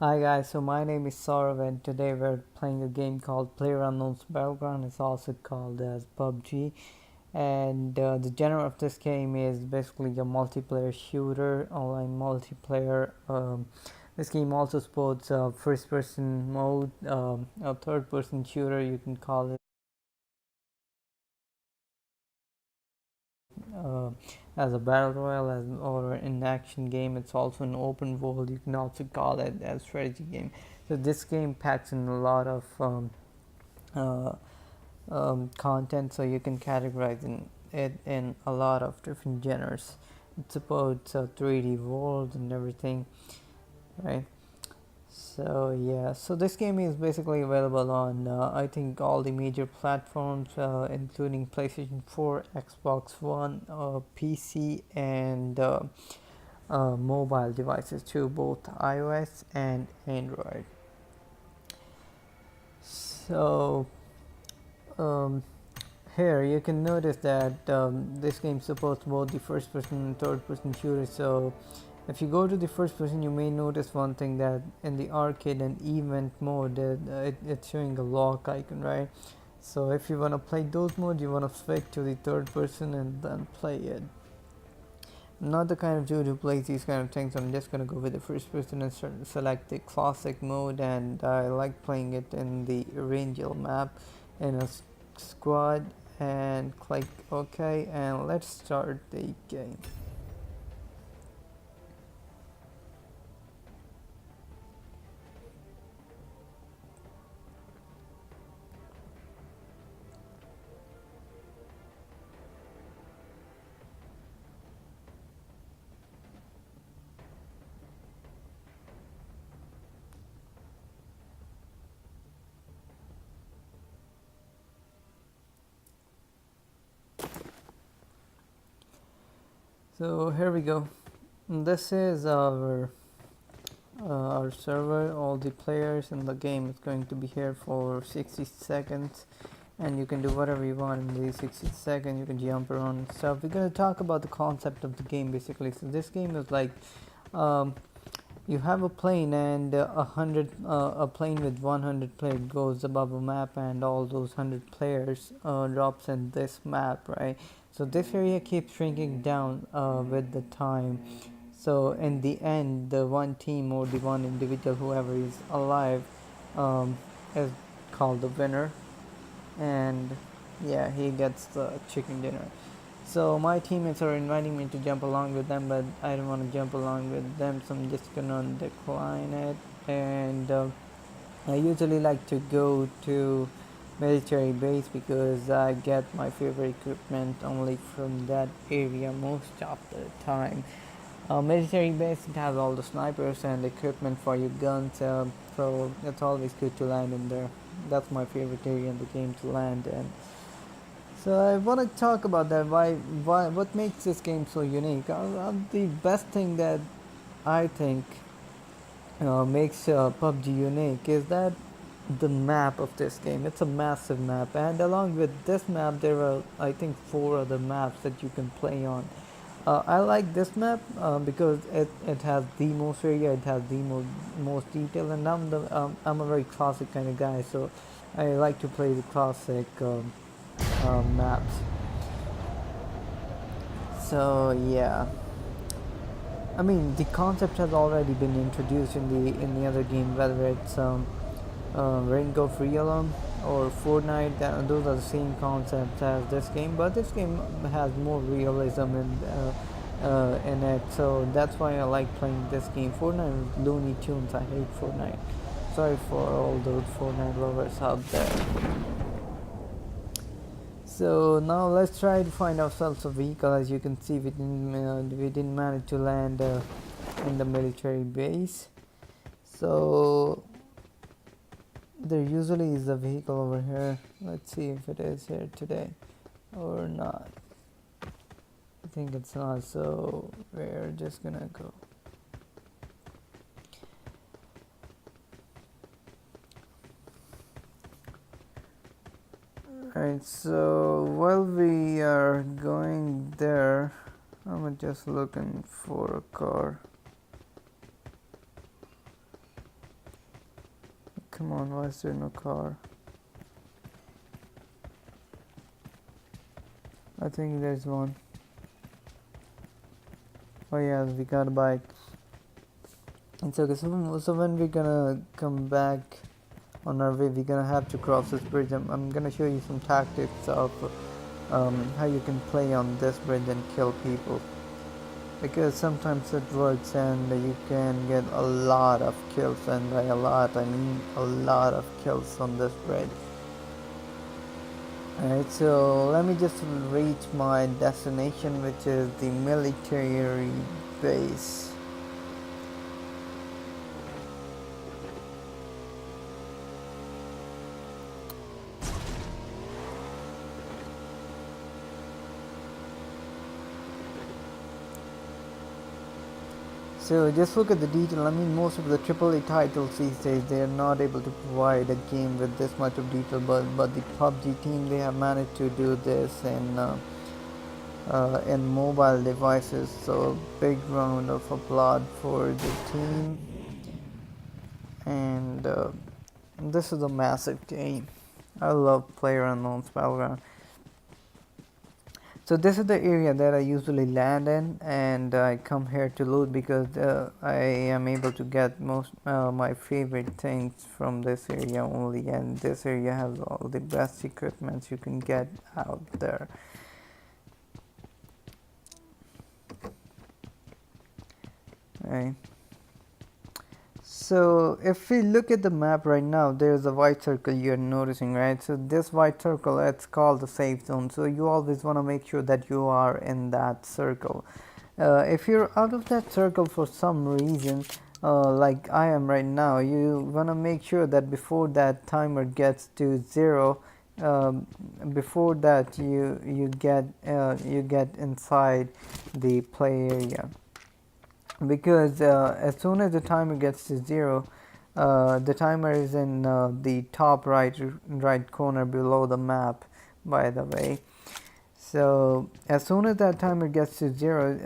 Hi guys, so my name is Saurav and today we're playing a game called PlayerUnknown's Battleground. It's also called as PUBG, and the genre of this game is basically a multiplayer shooter, online multiplayer. This game also supports first-person mode, a third-person shooter you can call it. Uh, as a battle royale or an action game. It's also an open world, you can also call it a strategy game. So this game packs in a lot of uh, content, so you can categorize it in a lot of different genres. It supports 3D worlds and everything, right? So yeah, so this game is basically available on I think all the major platforms, including PlayStation 4, Xbox One, PC, and mobile devices too, both iOS and Android. So um, here you can notice that this game supports both the first person and third person shooters. So if you go to the first person, you may notice one thing, that in the arcade and event mode it's showing a lock icon, right? So if you want to play those modes, you want to switch to the third person and then play it. I'm not the kind of dude who plays these kind of things. I'm just gonna go with the first person and select the classic mode, and I like playing it in the Rangel map in a squad, and click OK, and let's start the game. So here we go. This is our server. All the players in the game is going to be here for 60 seconds, and you can do whatever you want in these 60 seconds. You can jump around and stuff. We're going to talk about the concept of the game basically. So this game is like, um, you have a plane, and a plane with 100 players goes above a map, and all those 100 players drops in this map, right? So this area keeps shrinking down with the time. So in the end, the one team or the one individual, whoever is alive, um, is called the winner, and yeah, he gets the chicken dinner. So my teammates are inviting me to jump along with them, but I don't want to jump along with them, so I'm just gonna decline it. And I usually like to go to military base because I get my favorite equipment only from that area most of the time. Military base, it has all the snipers and equipment for your guns, so it's always good to land in there. That's my favorite area in the game to land in. So I want to talk about that. What makes this game so unique? The best thing that I think makes PUBG unique is that the map of this game. It's a massive map, and along with this map, there are, I think, 4 other maps that you can play on. I like this map because it has the most area, it has the most detail, and I'm a very classic kind of guy, so I like to play the classic maps. So yeah, I mean the concept has already been introduced in the other game, whether it's Ring of Realm or Fortnite. Those are the same concepts as this game, but this game has more realism in it. So that's why I like playing this game. Fortnite is Looney Tunes. I hate Fortnite. Sorry for all those Fortnite lovers out there. So now let's try to find ourselves a vehicle. As you can see, we didn't manage to land in the military base. So there usually is a vehicle over here. Let's see if it is here today or not. I think it's not, so we're just gonna go. Alright, so while we are going there, I'm just looking for a car. Come on, why is there no car? I think there's one. Oh yeah, we got a bike. It's okay. So when we're gonna come back on our way, we're gonna have to cross this bridge. I'm gonna show you some tactics of how you can play on this bridge and kill people, because sometimes it works and you can get a lot of kills, and by a lot I mean a lot of kills on this bridge. Alright, so let me just reach my destination, which is the military base. So just look at the detail. I mean, most of the AAA titles these days, they are not able to provide a game with this much of detail, but the PUBG team, they have managed to do this in mobile devices. So big round of applause for the team. And this is a massive game. I love PlayerUnknown's Battleground. So this is the area that I usually land in, and I come here to loot because I am able to get most my favorite things from this area only, and this area has all the best equipments you can get out there. Right. So if we look at the map right now, there's a white circle you're noticing, right? So this white circle, it's called the safe zone. So you always want to make sure that you are in that circle. If you're out of that circle for some reason, like I am right now, you want to make sure that before that timer gets to 0, before that you get inside the play area. Because as soon as the timer gets to 0, the timer is in the top right corner below the map, by the way. So as soon as that timer gets to 0,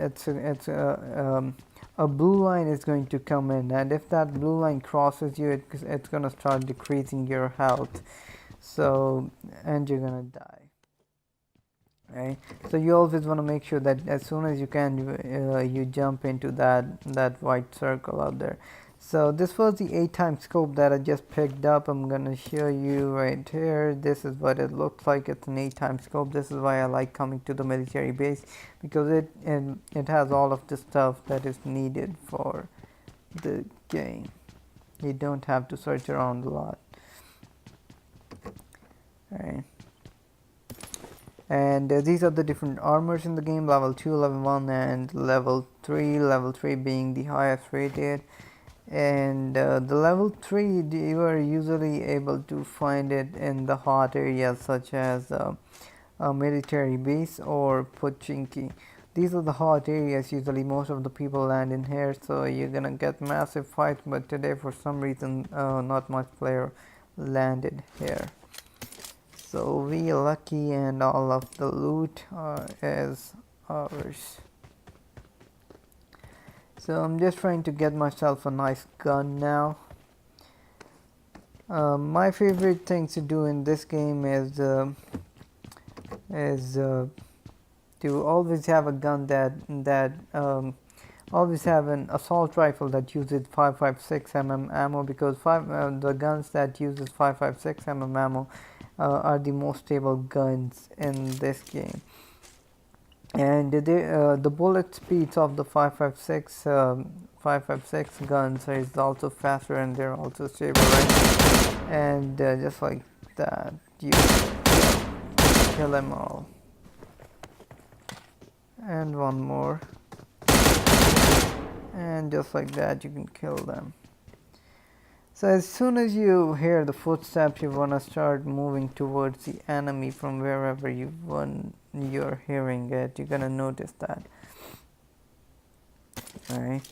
a blue line is going to come in, and if that blue line crosses you, it's going to start decreasing your health. So, and you're going to die. Right, so you always want to make sure that as soon as you can, you jump into that white circle out there. So this was the 8x scope that I just picked up. I'm gonna show you right here. This is what it looks like. It's an 8x scope. This is why I like coming to the military base, because it has all of the stuff that is needed for the game. You don't have to search around a lot. All right. And these are the different armors in the game: level 2, level 1 and level 3, level 3 being the highest rated. And the level 3, you are usually able to find it in the hot areas such as a military base or Pochinki. These are the hot areas. Usually most of the people land in here, so you're gonna get massive fights, but today for some reason not much player landed here. So we are lucky, and all of the loot is ours. So I'm just trying to get myself a nice gun now. My favorite thing to do in this game is to always have a gun that always have an assault rifle that uses 5.56 ammo, because the guns that uses 5.56 ammo are the most stable guns in this game. And the bullet speeds of the 5.56 guns is also faster, and they're also stable, right? And just like that, you kill them all. And one more. And just like that, you can kill them. So as soon as you hear the footsteps, you want to start moving towards the enemy from wherever you're hearing it. You're gonna notice that. Alright.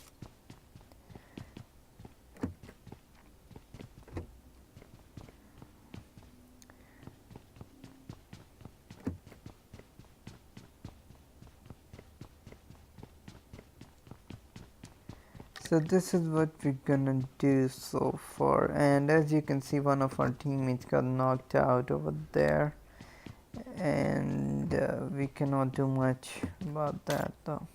So this is what we're gonna do so far, and as you can see, one of our teammates got knocked out over there, and we cannot do much about that though.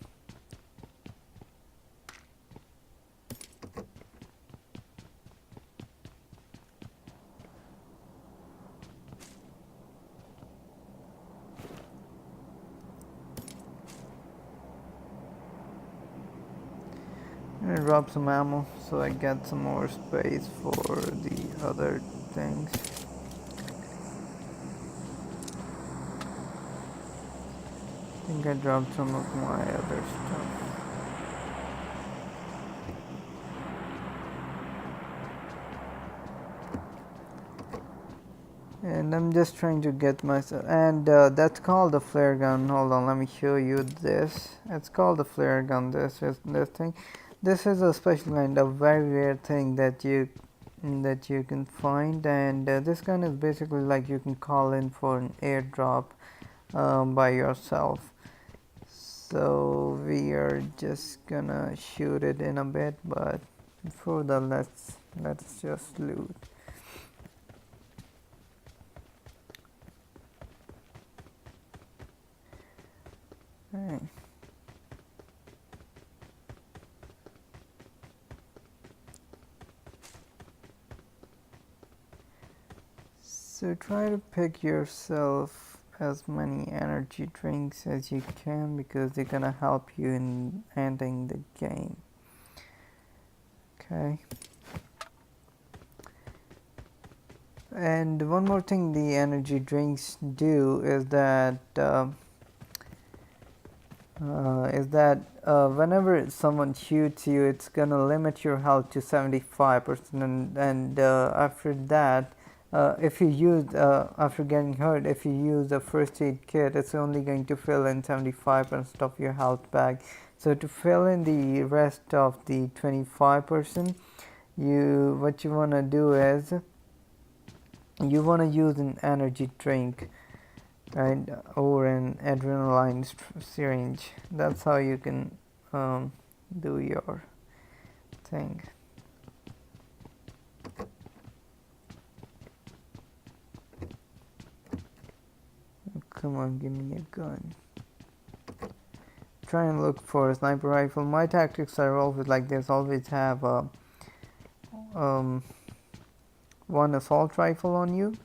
I'm gonna drop some ammo so I get some more space for the other things. I think I dropped some of my other stuff. And I'm just trying to get myself, and that's called a flare gun. Hold on, let me show you this. It's called a flare gun. This is this thing. This is a special kind of very rare thing that you can find, and this gun is basically like you can call in for an airdrop by yourself. So we are just gonna shoot it in a bit, but before that, let's just loot. Hey. So try to pick yourself as many energy drinks as you can, because they're gonna help you in ending the game. Okay. And one more thing the energy drinks do is that whenever someone shoots you, it's gonna limit your health to 75%, and after that, if you use after getting hurt, if you use a first aid kit, it's only going to fill in 75% of your health back. So to fill in the rest of the 25%, what you wanna do is you wanna use an energy drink, right, or an adrenaline syringe. That's how you can do your thing. Come on, give me a gun. Try and look for a sniper rifle. My tactics are always like this. Always have one assault rifle on you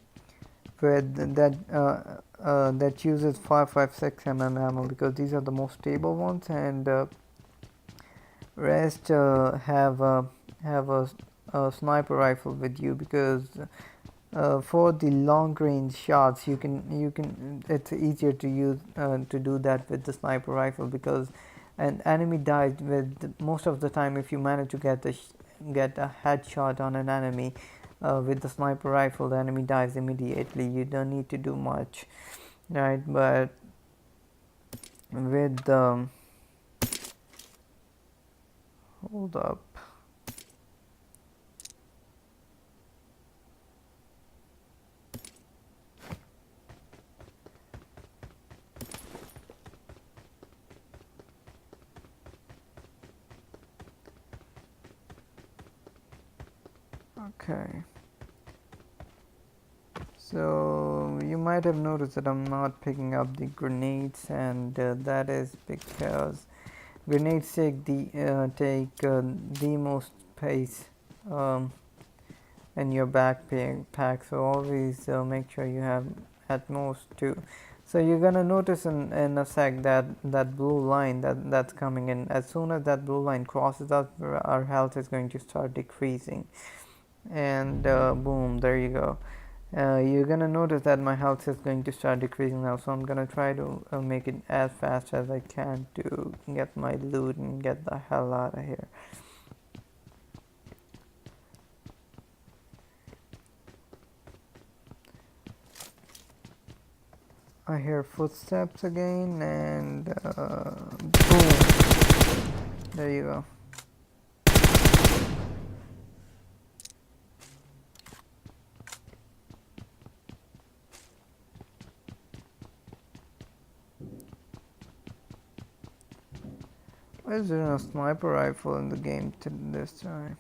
with that uses 5.56 mm ammo, because these are the most stable ones, and rest have a sniper rifle with you, because for the long range shots you can it's easier to use to do that with the sniper rifle, because an enemy dies with most of the time. If you manage to get a headshot on an enemy with the sniper rifle, the enemy dies immediately. You don't need to do much, right? But with hold up. Okay, so you might have noticed that I'm not picking up the grenades, and that is because grenades take the most space in your backpack, so always make sure you have at most two. So you're gonna notice in a sec that blue line that's coming in. As soon as that blue line crosses us, our health is going to start decreasing, and boom, there you go. You're gonna notice that my health is going to start decreasing now, so I'm gonna try to make it as fast as I can to get my loot and get the hell out of here. I hear footsteps again, and boom, there you go. Is there a sniper rifle in the game this time?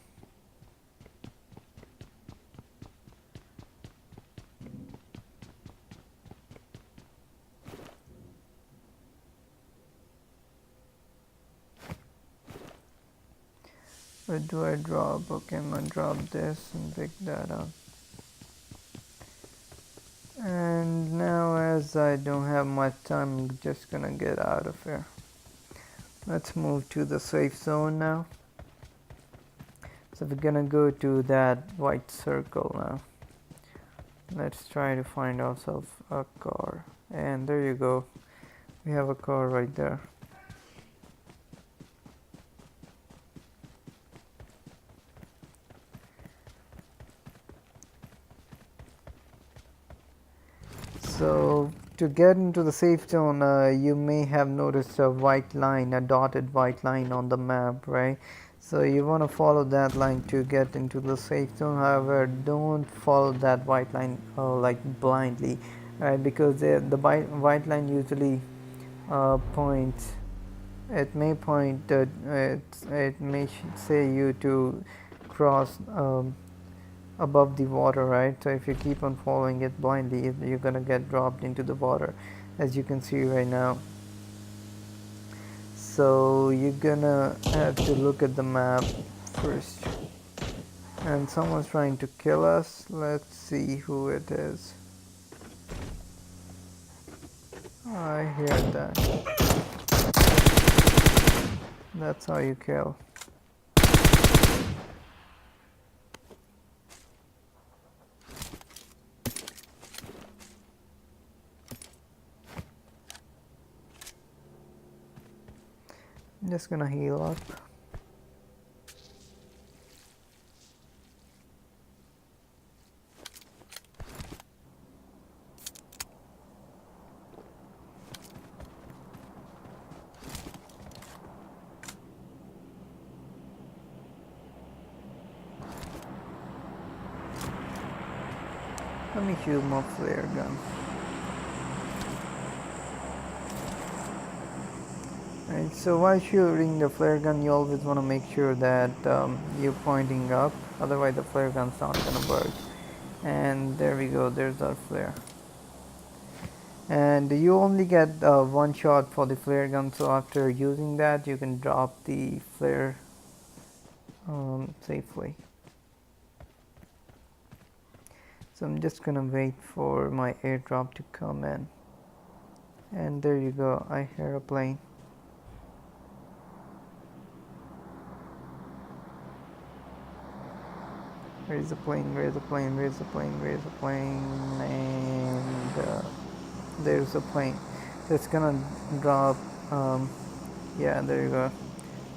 Where do I drop? Okay, I'm gonna drop this and pick that up. And now, as I don't have much time, I'm just gonna get out of here. Let's move to the safe zone now. So we're gonna go to that white circle now. Let's try to find ourselves a car. And there you go. We have a car right there. So to get into the safe zone, you may have noticed a white line, a dotted white line on the map, right? So you want to follow that line to get into the safe zone. However, don't follow that white line like blindly, right? Because the white line usually points. It may point. It may say you to cross above the water, right? So if you keep on following it blindly, you're gonna get dropped into the water, as you can see right now. So you're gonna have to look at the map first. And someone's trying to kill us. Let's see who it is. I hear that. That's how you kill. I'm just gonna heal up. Let me shoot my flare gun. Right, so while shooting the flare gun, you always want to make sure that you're pointing up, otherwise the flare gun's not gonna work. And there we go, there's our flare. And you only get one shot for the flare gun, so after using that you can drop the flare safely. So I'm just gonna wait for my airdrop to come in. And there you go, I hear a plane. Where's the plane? Where's the plane? Where's the plane? Where's the plane? And there's a plane. So it's gonna drop. Yeah, there you go.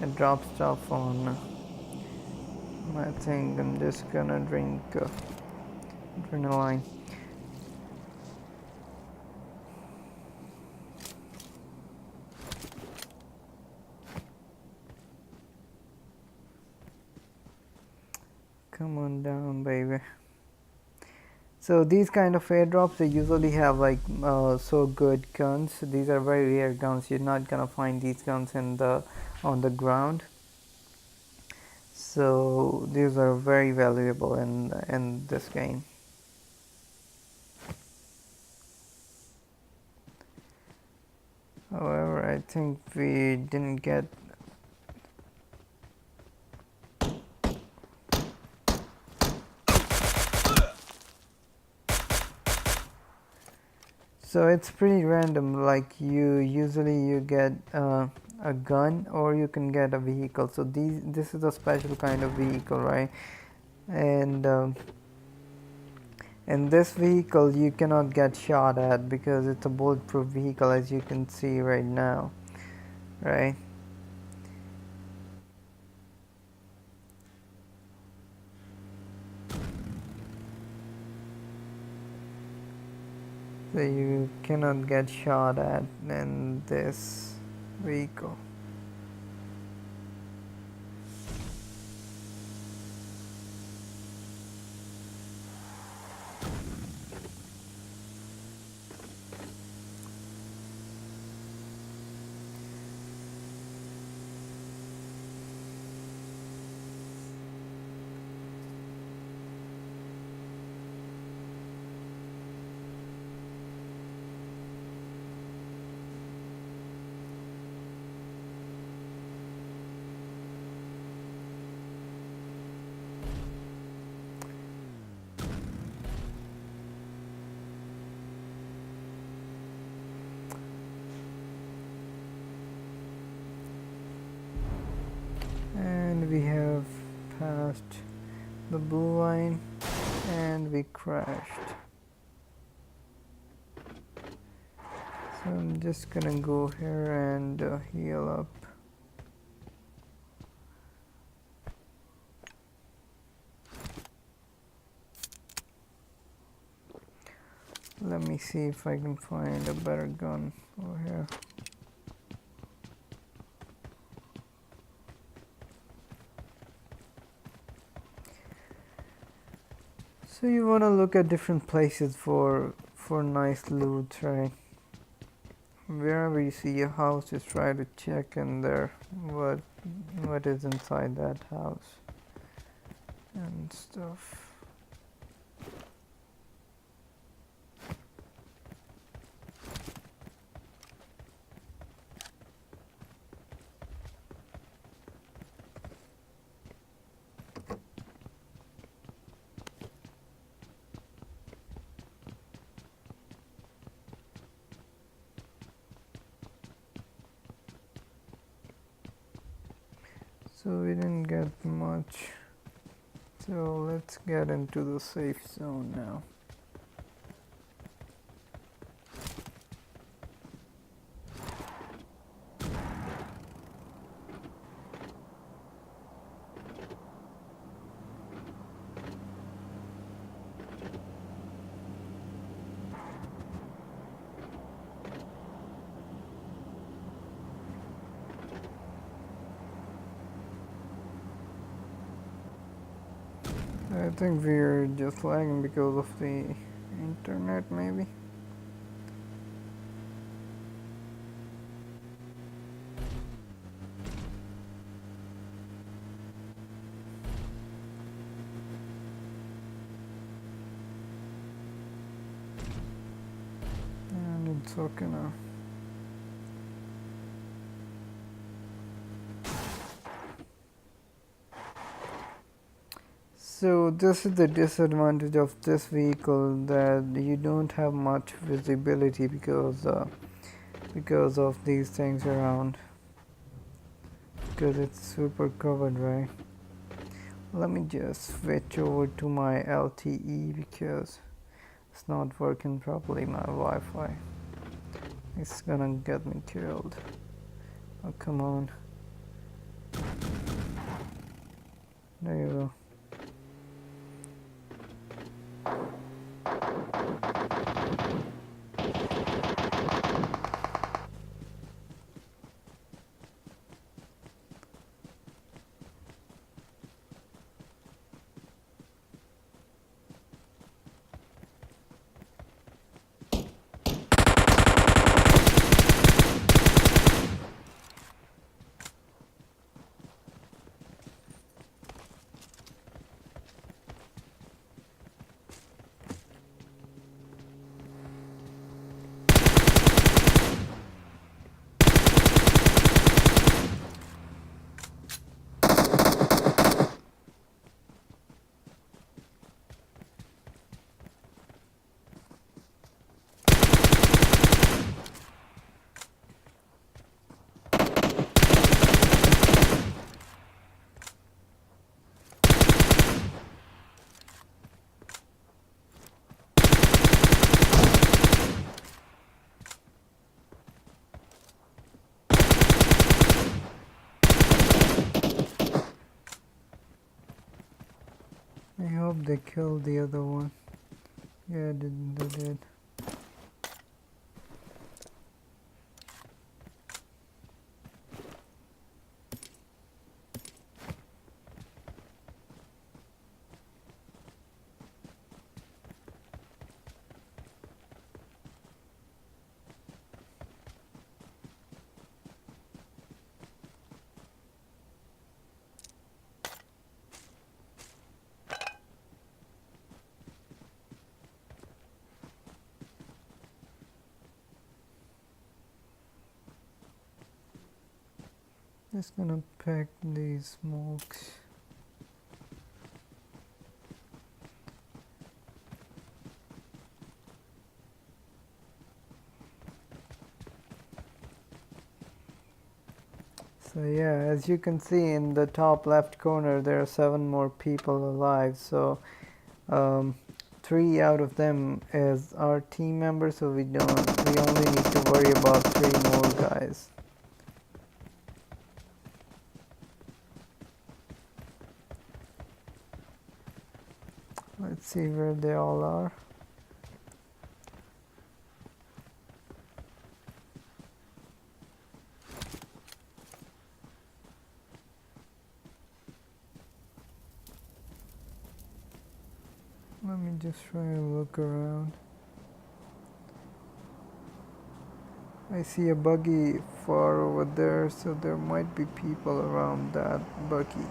It drops stuff on my thing. I'm just gonna drink adrenaline. Come on down, baby. So these kind of airdrops, they usually have like so good guns. These are very rare guns. You're not gonna find these guns on the ground. So these are very valuable in this game. However, I think we didn't get. So it's pretty random, like you get a gun or you can get a vehicle. So this is a special kind of vehicle, right? And in this vehicle you cannot get shot at because it's a bulletproof vehicle, as you can see right now, right? So you cannot get shot at in this vehicle. crossed the blue line and we crashed. So I'm just gonna go here and heal up. Let me see if I can find a better gun over here. So you want to look at different places for nice loot, right? Wherever you see a house, just try to check in there what is inside that house and stuff. So we didn't get much. So let's get into the safe zone now. I think we're just lagging because of the internet, maybe. And it's okay now. So this is the disadvantage of this vehicle, that you don't have much visibility because of these things around, because it's super covered, right? Let me just switch over to my LTE because it's not working properly, my Wi-Fi. It's gonna get me killed. Oh, come on. There you go. I hope they killed the other one. Yeah, they did. Just gonna pack these smokes. So yeah, as you can see in the top left corner, there are 7 more people alive. So 3 out of them is our team members, so we only need to worry about 3 more guys. Let's see where they all are. Let me just try and look around. I see a buggy far over there, so there might be people around that buggy.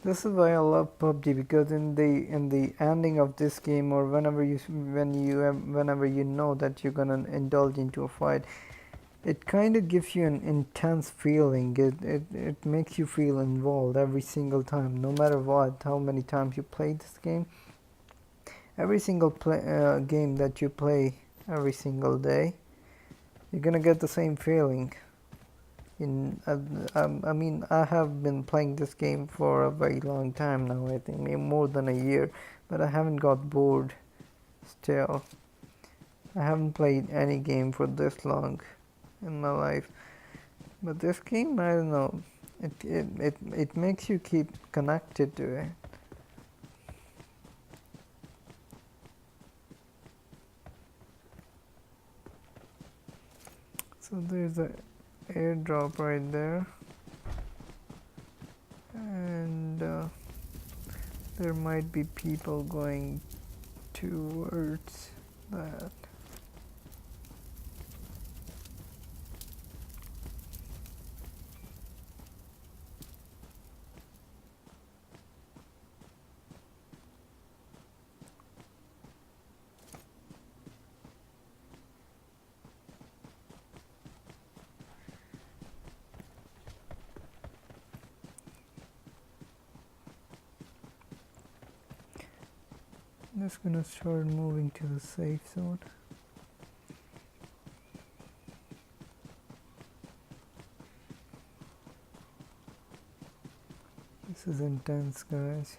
This is why I love PUBG, because in the ending of this game, or whenever you know that you're gonna indulge into a fight, it kind of gives you an intense feeling. It makes you feel involved every single time, no matter what, how many times you play this game. Every single game that you play every single day, you're gonna get the same feeling. I mean, I have been playing this game for a very long time now. I think maybe more than a year, but I haven't got bored still. I haven't played any game for this long in my life, but this game, I don't know, it makes you keep connected to it. So there's a airdrop right there, and there might be people going towards that. I'm just gonna start moving to the safe zone. This is intense, guys.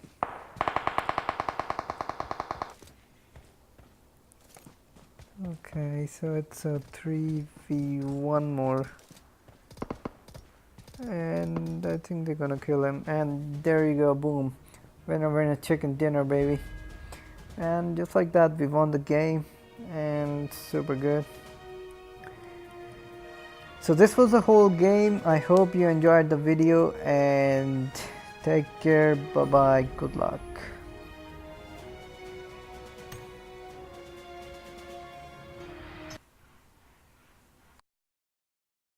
Okay, so it's a 3v1 more, and I think they're gonna kill him, and there you go, boom, winner chicken dinner, baby. And just like that, we won the game, and super good. So this was the whole game. I hope you enjoyed the video, and take care. Bye bye, good luck.